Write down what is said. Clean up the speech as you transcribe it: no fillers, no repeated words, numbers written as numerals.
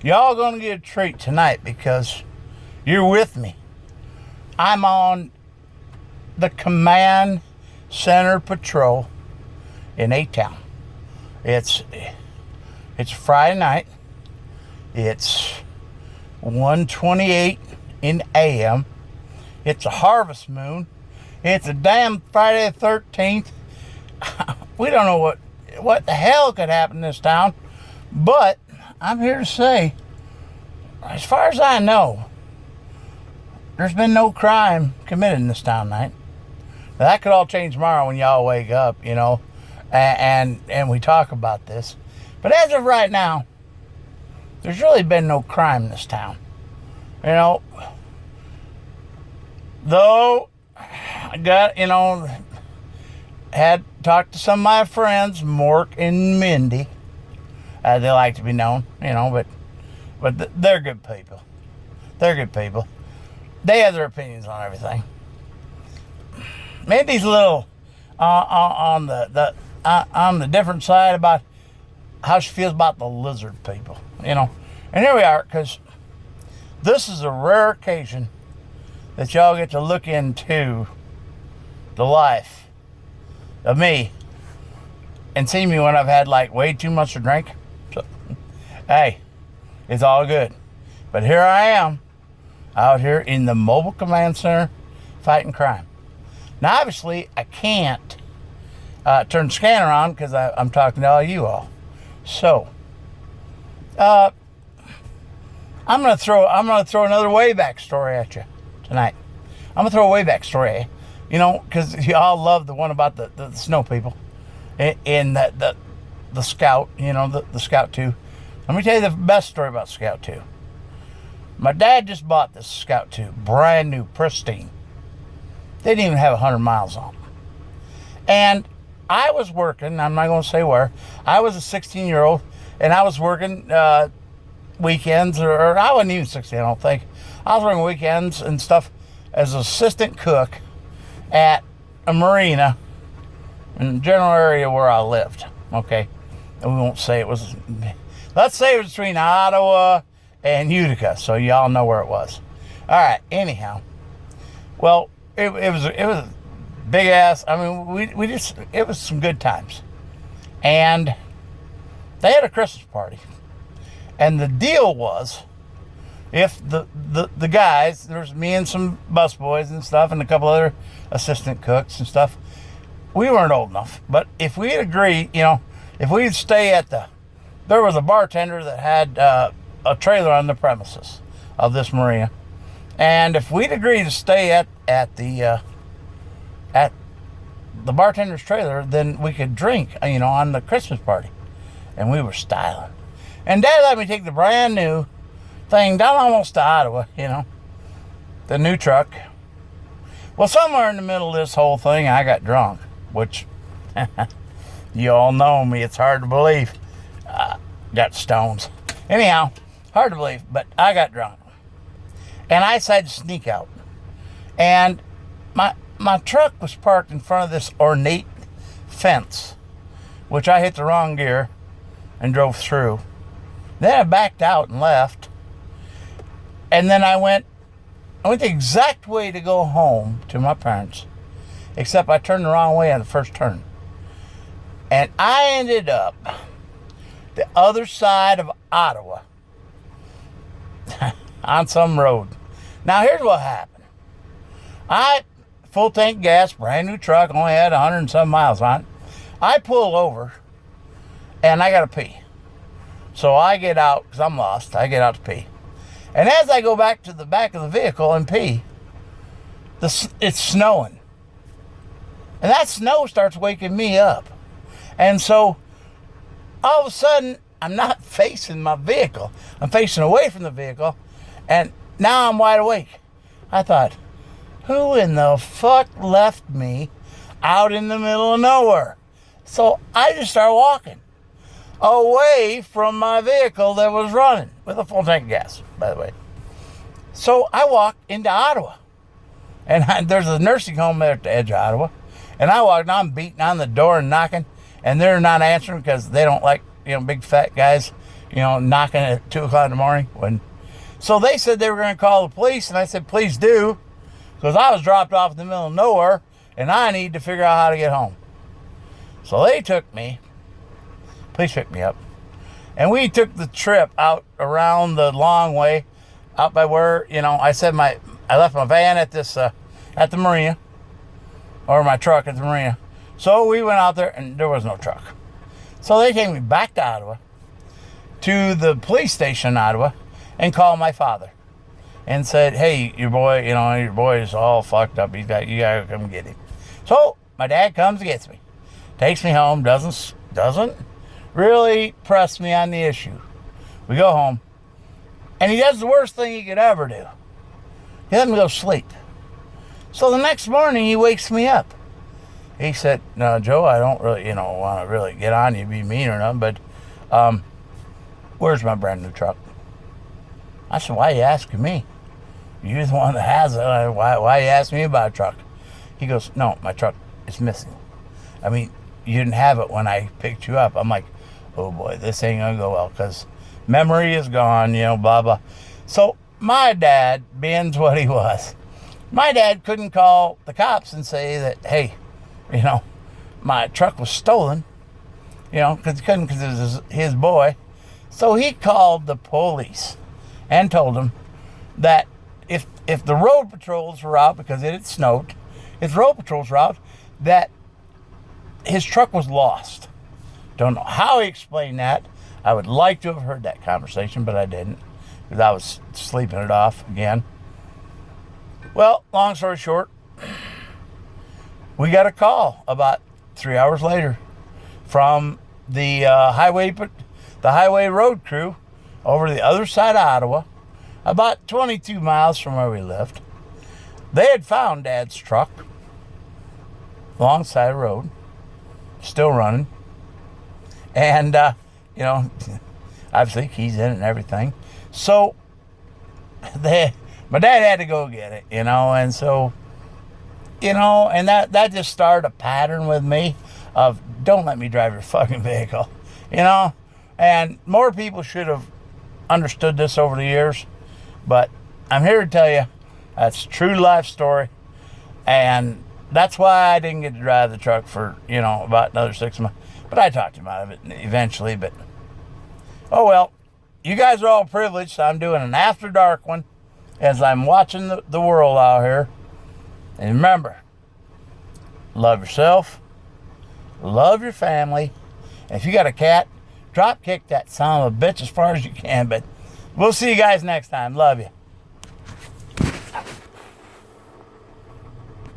Y'all gonna get a treat tonight because you're with me. I'm on the Command Center Patrol in A-Town. It's Friday night. It's 1:28 in AM. It's a harvest moon. It's a damn Friday the 13th. We don't know what the hell could happen in this town, but I'm here to say, as far as I know, there's been no crime committed in this town tonight. Now, that could all change tomorrow when y'all wake up, and we talk about this. But as of right now, there's really been no crime in this town. Though I got, had talked to some of my friends, Mork and Mindy, as they like to be known, but they're good people. They're good people. They have their opinions on everything. Mindy's a little on the different side about how she feels about the lizard people, And here we are, because this is a rare occasion that y'all get to look into the life of me and see me when I've had way too much to drink. So, hey, it's all good. But here I am, out here in the Mobile Command Center fighting crime. Now, obviously, I can't turn the scanner on because I'm talking to all you all. So, I'm gonna throw another Wayback Story at you tonight. I'm gonna throw a Wayback Story, because y'all love the one about the snow people in the Scout, the Scout 2. Let me tell you the best story about Scout 2. My dad just bought this Scout 2, brand new, pristine. They didn't even have 100 miles on them. And I was working, I'm not going to say where, I was a 16-year-old, and I was working weekends, or I wasn't even 16, I don't think. I was working weekends and stuff as an assistant cook at a marina in the general area where I lived, okay? And we won't say it was, let's say it was between Ottawa and Utica, so y'all know where it was. All right, anyhow. Well, it was a big ass, it was some good times. And they had a Christmas party. And the deal was, if the guys, there was me and some busboys and stuff, and a couple other assistant cooks and stuff, we weren't old enough. But if we'd agree, if we'd stay there was a bartender that had a trailer on the premises of this marina. And if we'd agree to stay at the bartender's trailer, then we could drink, on the Christmas party. And we were styling. And Dad let me take the brand new thing down almost to Ottawa, the new truck. Well, somewhere in the middle of this whole thing, I got drunk, which you all know me. It's hard to believe. Got stones. Anyhow, hard to believe, but I got drunk. And I decided to sneak out. And my truck was parked in front of this ornate fence, which I hit the wrong gear and drove through. Then I backed out and left. And then I went the exact way to go home to my parents, except I turned the wrong way on the first turn. And I ended up the other side of Ottawa on some road. Now, here's what happened. Full tank gas, brand new truck, only had 100 and some miles on it. I pull over, and I got to pee. So I get out, because I'm lost, I get out to pee. And as I go back to the back of the vehicle and pee, it's snowing. And that snow starts waking me up. And so, all of a sudden, I'm not facing my vehicle. I'm facing away from the vehicle. And now I'm wide awake. I thought, who in the fuck left me out in the middle of nowhere? So I just started walking away from my vehicle that was running with a full tank of gas, by the way. So I walked into Ottawa. And there's a nursing home there at the edge of Ottawa. And I walked on, beating on the door and knocking. And they're not answering because they don't like, big fat guys knocking at 2 o'clock in the morning. So they said they were going to call the police, and I said, please do, because I was dropped off in the middle of nowhere, and I need to figure out how to get home. So they took me. Police picked me up. And we took the trip out around the long way, out by where, I said I left my van at at the marina, or my truck at the marina. So we went out there, and there was no truck. So they take me back to Ottawa, to the police station in Ottawa, and called my father, and said, hey, your boy is all fucked up. You gotta come get him. So my dad comes and gets me, takes me home, doesn't really press me on the issue. We go home, and he does the worst thing he could ever do. He let me go sleep. So the next morning, he wakes me up. He said, no, Joe, I don't really, want to really get on you, be mean or nothing, but where's my brand new truck? I said, why are you asking me? You're the one that has it. Why are you asking me about a truck? He goes, no, my truck is missing. I mean, you didn't have it when I picked you up. I'm like, oh boy, this ain't gonna go well, because memory is gone, blah, blah. So my dad, being what he was, my dad couldn't call the cops and say that, hey, my truck was stolen, because he couldn't, because it was his boy. So he called the police and told them that if the road patrols were out, because it had snowed, if road patrols were out, that his truck was lost. Don't know how he explained that. I would like to have heard that conversation, but I didn't, because I was sleeping it off again. Well, long story short, we got a call about 3 hours later from the highway road crew over the other side of Ottawa, about 22 miles from where we lived. They had found Dad's truck alongside the road, still running. And, obviously he's in it and everything. So my dad had to go get it, and so, and that just started a pattern with me of, don't let me drive your fucking vehicle, and more people should have understood this over the years, but I'm here to tell you that's a true life story, and that's why I didn't get to drive the truck for, about another 6 months, but I talked him out of it eventually, but, oh well, you guys are all privileged. So I'm doing an after dark one as I'm watching the world out here, and remember, love yourself, love your family. If you got a cat, drop kick that son of a bitch as far as you can. But we'll see you guys next time. Love you.